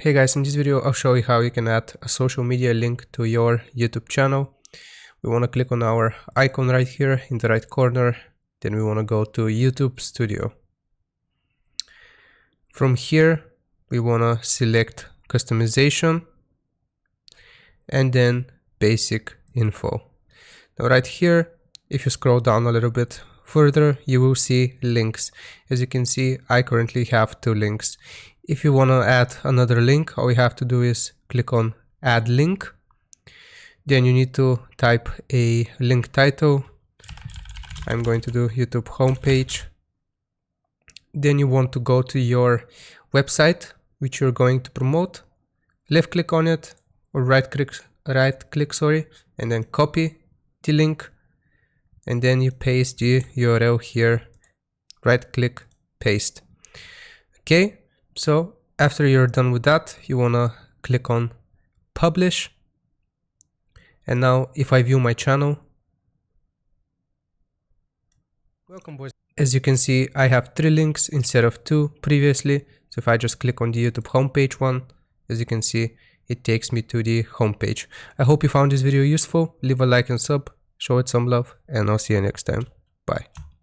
Hey guys, in this video I'll show you how you can add a social media link to your YouTube channel. We want to click on our icon right here in the right corner. Then we want to go to YouTube Studio. From here we want to select customization and then basic info. Now right here, if you scroll down a little bit further, you will see links. As you can see, I currently have 2 links. If you want to add another link, all you have to do is click on add link. Then you need to type a link title. I'm going to do YouTube homepage. Then you want to go to your website which you're going to promote. Left click on it or right click, and then copy the link. And then you paste the URL here. Right click, paste. Okay. So after you're done with that, you want to click on publish. And now if I view my channel, welcome boys. As you can see, I have 3 links instead of 2 previously. So if I just click on the YouTube homepage one, as you can see, it takes me to the homepage. I hope you found this video useful. Leave a like and sub, show it some love, and I'll see you next time. Bye.